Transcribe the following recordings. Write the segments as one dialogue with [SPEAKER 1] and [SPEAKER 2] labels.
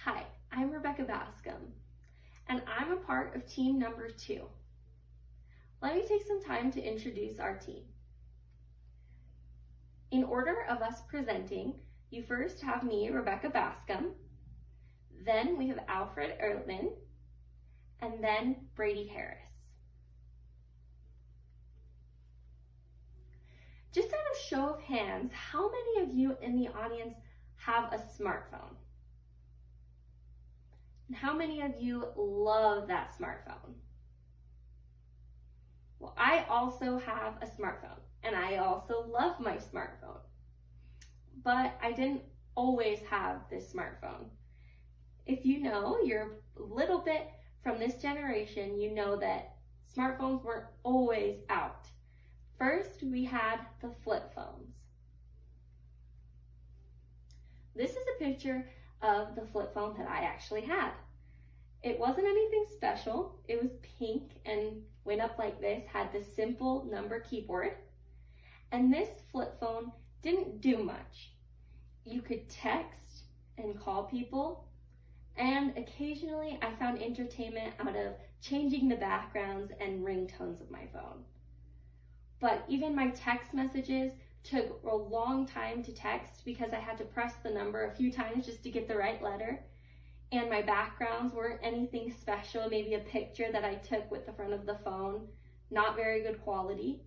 [SPEAKER 1] Hi, I'm Rebecca Bascom, and I'm a part of team number 2. Let me take some time to introduce our team. In order of us presenting, you first have me, Rebecca Bascom, then we have Alfred Ertman, and then Brady Harris. Just out of show of hands, how many of you in the audience have a smartphone? And how many of you love that smartphone? Well, I also have a smartphone, and I also love my smartphone. But I didn't always have this smartphone. If you know, you're a little bit from this generation, you know that smartphones weren't always out. First, we had the flip phones. This is a picture of the flip phone that I actually had. It wasn't anything special. It was pink and went up like this, had this simple number keyboard. And this flip phone didn't do much. You could text and call people, and occasionally I found entertainment out of changing the backgrounds and ringtones of my phone. But even my text messages took a long time to text because I had to press the number a few times just to get the right letter. And my backgrounds weren't anything special, maybe a picture that I took with the front of the phone, not very good quality.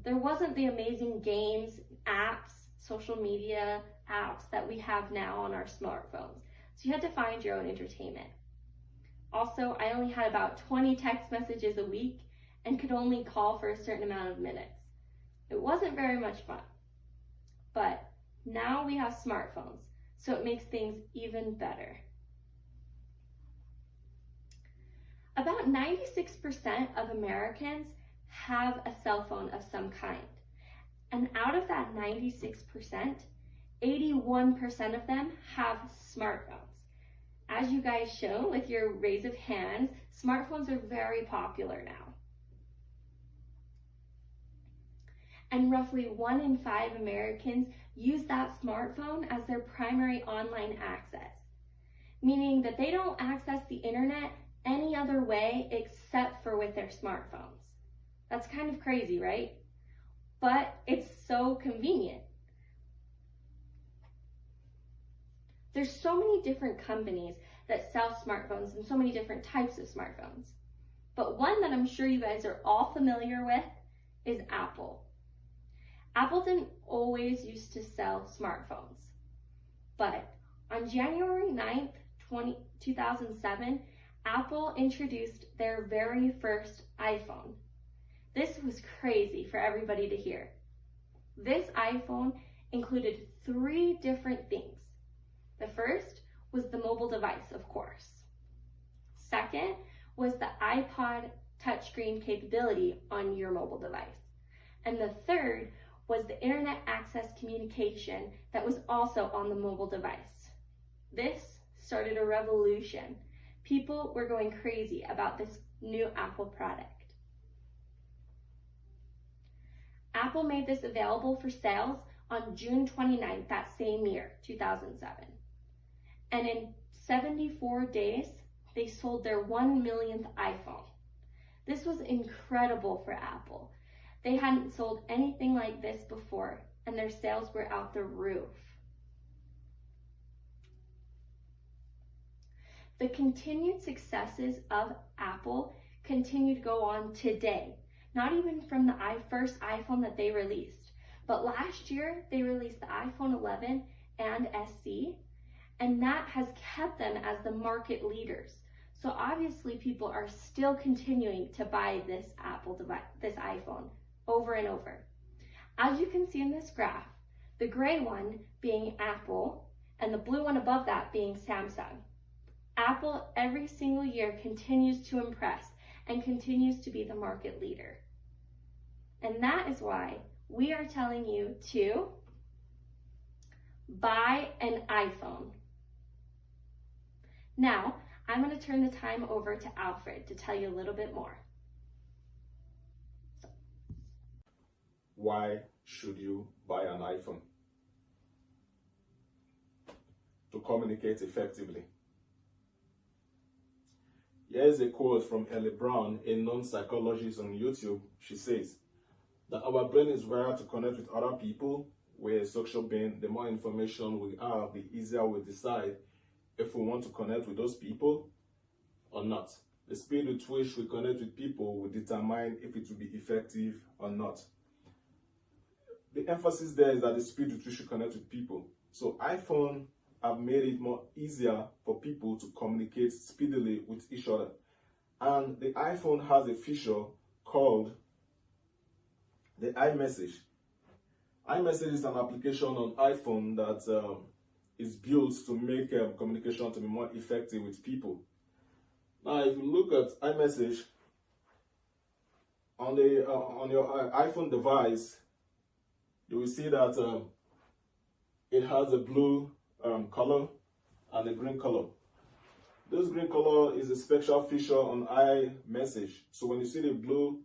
[SPEAKER 1] There wasn't the amazing games, apps, social media apps that we have now on our smartphones. So you had to find your own entertainment. Also, I only had about 20 text messages a week and could only call for a certain amount of minutes. It wasn't very much fun. But now we have smartphones, so it makes things even better. About 96% of Americans have a cell phone of some kind. And out of that 96%, 81% of them have smartphones. As you guys show with your raise of hands, smartphones are very popular now. And roughly 1 in 5 Americans use that smartphone as their primary online access, meaning that they don't access the internet any other way except for with their smartphones. That's kind of crazy, right? But it's so convenient. There's so many different companies that sell smartphones and so many different types of smartphones. But one that I'm sure you guys are all familiar with is Apple. Apple didn't always used to sell smartphones, but on January 9th, 2007, Apple introduced their very first iPhone. This was crazy for everybody to hear. This iPhone included 3 different things. The first was the mobile device, of course. Second was the iPod touchscreen capability on your mobile device. And the third was the internet access communication that was also on the mobile device. This started a revolution. People were going crazy about this new Apple product. Apple made this available for sales on June 29th that same year, 2007. And in 74 days, they sold their 1 millionth iPhone. This was incredible for Apple. They hadn't sold anything like this before, and their sales were out the roof. The continued successes of Apple continue to go on today, not even from the first iPhone that they released, but last year they released the iPhone 11 and SE, and that has kept them as the market leaders. So obviously people are still continuing to buy this Apple device, this iPhone, over and over. As you can see in this graph, the gray one being Apple and the blue one above that being Samsung. Apple every single year continues to impress and continues to be the market leader. And that is why we are telling you to buy an iPhone. Now, I'm going to turn the time over to Alfred to tell you a little bit more.
[SPEAKER 2] Why should you buy an iPhone? to communicate effectively. Here's a quote from Ellie Brown, a known psychologist on YouTube. She says that our brain is wired to connect with other people. We're a social being. The more information we have, the easier we decide if we want to connect with those people or not. The speed with which we connect with people will determine if it will be effective or not. The emphasis there is that the speed with which we connect with people. So iPhone have made it more easier for people to communicate speedily with each other. And the iPhone has a feature called the iMessage. iMessage is an application on iPhone that is built to make communication to be more effective with people. Now, if you look at iMessage on your iPhone device, you will see that it has a blue color and a green color. This green color is a special feature on iMessage. So when you see the blue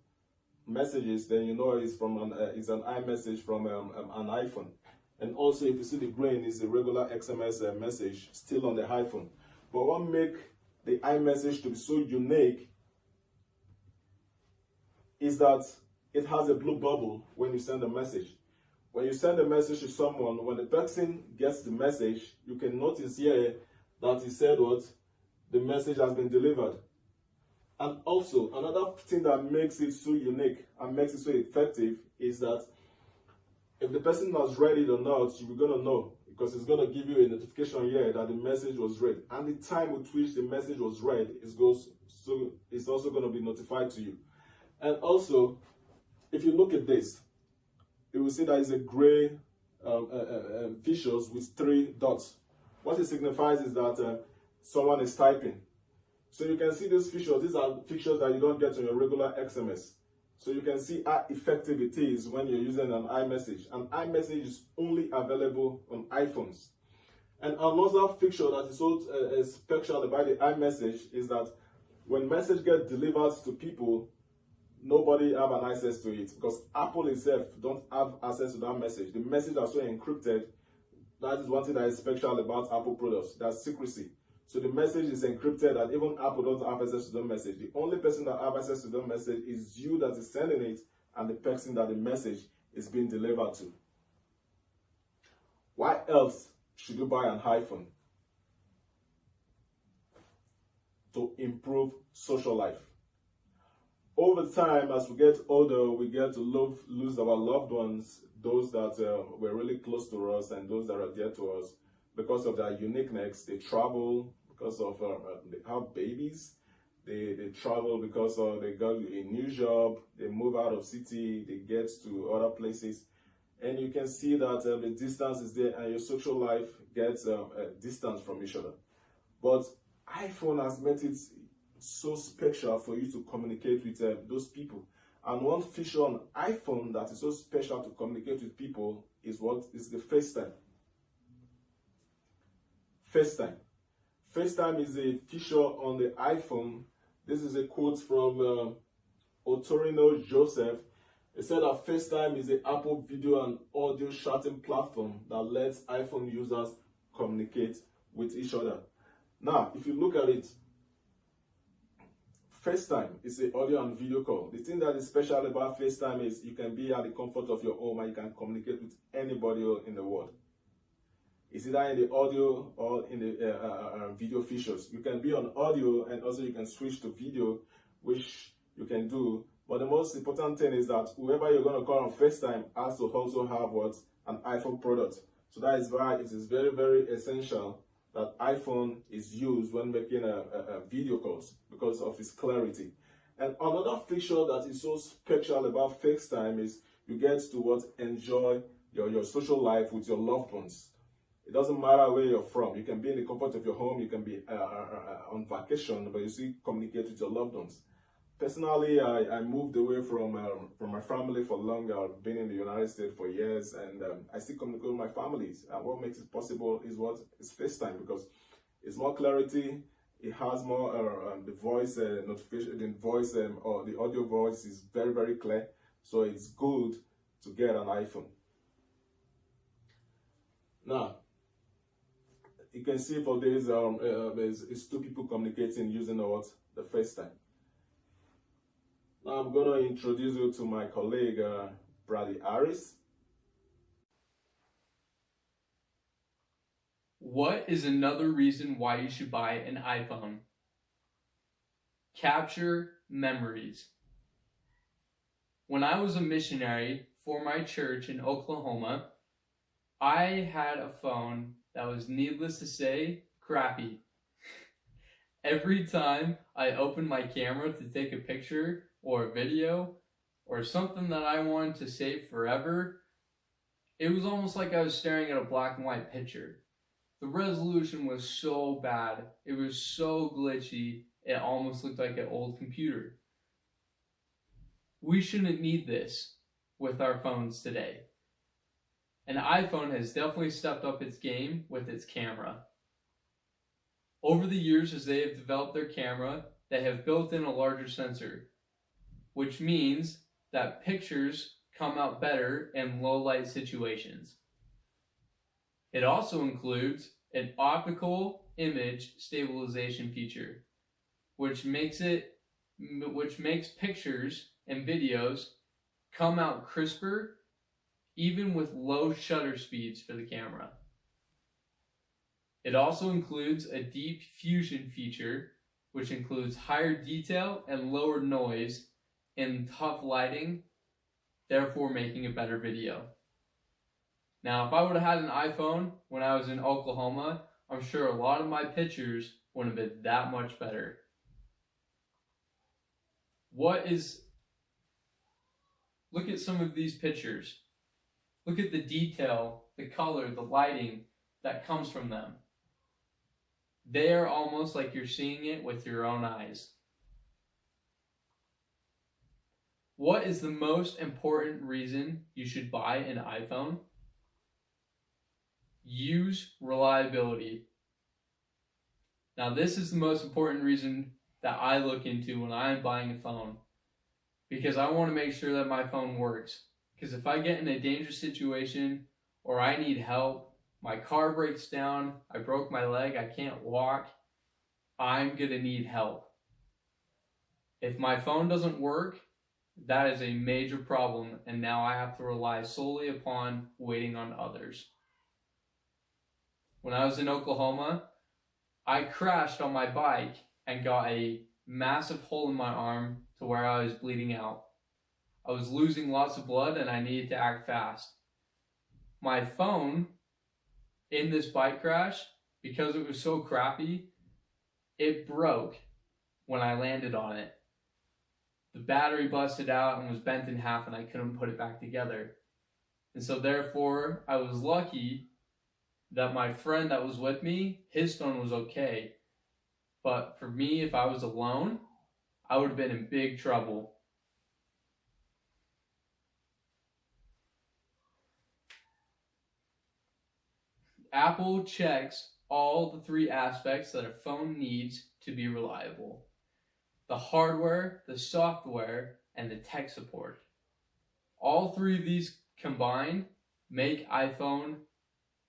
[SPEAKER 2] messages, then you know it's it's an iMessage from an iPhone. And also, if you see the green, is a regular XMS message still on the iPhone. But what makes the iMessage to be so unique is that it has a blue bubble when you send a message. When you send a message to someone, when the person gets the message, you can notice here that it said what? The message has been delivered. And also, another thing that makes it so unique and makes it so effective is that if the person has read it or not, you're going to know, because it's going to give you a notification here that the message was read. And the time with which the message was read it's also going to be notified to you. And also, if you look at this, you will see that it's a gray features with 3 dots. What it signifies is that someone is typing. So you can see these features. These are features that you don't get on your regular XMS. So you can see how effective it is when you're using an iMessage. And iMessage is only available on iPhones. And another feature that is so special about the iMessage is that when message gets delivered to people, nobody have an access to it, because Apple itself don't have access to that message. The message are so encrypted. That is one thing that is special about Apple products. That's secrecy. So the message is encrypted that even Apple doesn't have access to the message. The only person that have access to the message is you that is sending it and the person that the message is being delivered to. Why else should you buy an iPhone? To improve social life. Over time, as we get older, we get to lose our loved ones, those that were really close to us and those that are dear to us. Because of their uniqueness, they travel because of they have babies. They travel because they got a new job. They move out of city. They get to other places, and you can see that the distance is there, and your social life gets distance from each other. But iPhone has made it so special for you to communicate with those people. And one feature on iPhone that is so special to communicate with people is the FaceTime. FaceTime is a feature on the iPhone. This is a quote from Otorino Joseph. He said that FaceTime is an Apple video and audio chatting platform that lets iPhone users communicate with each other. Now, if you look at it, FaceTime is an audio and video call. The thing that is special about FaceTime is you can be at the comfort of your home and you can communicate with anybody in the world. It's either in the audio or in the video features. You can be on audio and also you can switch to video, which you can do. But the most important thing is that whoever you're going to call on FaceTime has to also have an iPhone product. So that is why it is very, very essential that iPhone is used when making video calls because of its clarity. And another feature that is so special about FaceTime is you get to enjoy your social life with your loved ones. It doesn't matter where you're from. You can be in the comfort of your home. You can be on vacation, but you still communicate with your loved ones. Personally, I moved away from my family for long. I've been in the United States for years, and I still communicate with my families. And what makes it possible is FaceTime, because it's more clarity. It has more the voice notification, the voice or the audio voice is very, very clear. So it's good to get an iPhone. Now, you can see for this, it's two people communicating using the FaceTime. Now I'm going to introduce you to my colleague, Bradley Harris.
[SPEAKER 3] What is another reason why you should buy an iPhone? Capture memories. When I was a missionary for my church in Oklahoma, I had a phone that was, needless to say, crappy. Every time I opened my camera to take a picture or a video or something that I wanted to save forever, it was almost like I was staring at a black and white picture. The resolution was so bad, it was so glitchy, it almost looked like an old computer. We shouldn't need this with our phones today. An iPhone has definitely stepped up its game with its camera. Over the years, as they have developed their camera, they have built in a larger sensor, which means that pictures come out better in low light situations. It also includes an optical image stabilization feature, which makes pictures and videos come out crisper, even with low shutter speeds for the camera. It also includes a deep fusion feature, which includes higher detail and lower noise in tough lighting, therefore making a better video. Now, if I would have had an iPhone when I was in Oklahoma, I'm sure a lot of my pictures would have been that much better. Look at some of these pictures. Look at the detail, the color, the lighting that comes from them. They are almost like you're seeing it with your own eyes. What is the most important reason you should buy an iPhone? Use reliability. Now, this is the most important reason that I look into when I'm buying a phone, because I want to make sure that my phone works. Because if I get in a dangerous situation or I need help, my car breaks down, I broke my leg, I can't walk, I'm going to need help. If my phone doesn't work, that is a major problem, and now I have to rely solely upon waiting on others. When I was in Oklahoma, I crashed on my bike and got a massive hole in my arm to where I was bleeding out. I was losing lots of blood and I needed to act fast. My phone in this bike crash, because it was so crappy, it broke when I landed on it. The battery busted out and was bent in half and I couldn't put it back together. And so therefore, I was lucky that my friend that was with me, his phone was okay. But for me, if I was alone, I would have been in big trouble. Apple checks all the three aspects that a phone needs to be reliable: the hardware, the software, and the tech support. All three of these combined make iPhone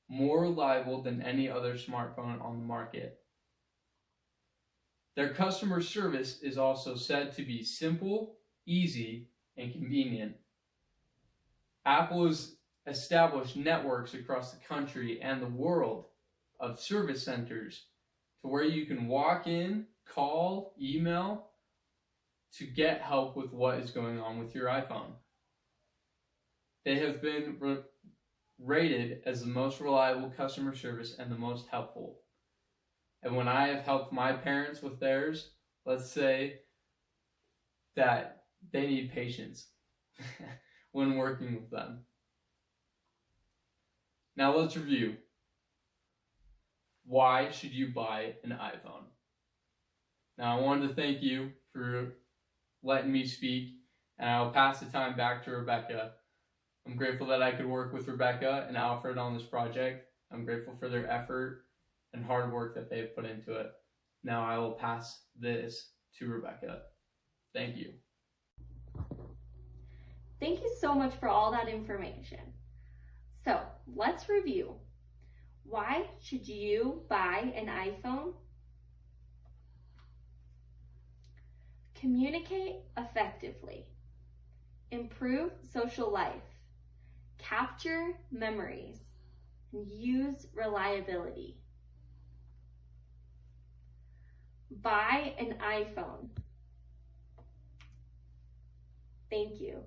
[SPEAKER 3] more reliable than any other smartphone on the market. Their customer service is also said to be simple, easy, and convenient. Apple has established networks across the country and the world of service centers to where you can walk in, call, email to get help with what is going on with your iPhone. They have been rated as the most reliable customer service and the most helpful. And when I have helped my parents with theirs, let's say that they need patience when working with them. Now let's review. Why should you buy an iPhone? Now I wanted to thank you for letting me speak, and I'll pass the time back to Rebecca. I'm grateful that I could work with Rebecca and Alfred on this project. I'm grateful for their effort and hard work that they've put into it. Now I will pass this to Rebecca. Thank you.
[SPEAKER 1] Thank you so much for all that information. So let's review. Why should you buy an iPhone? Communicate effectively. Improve social life. Capture memories. And use reliability. Buy an iPhone. Thank you.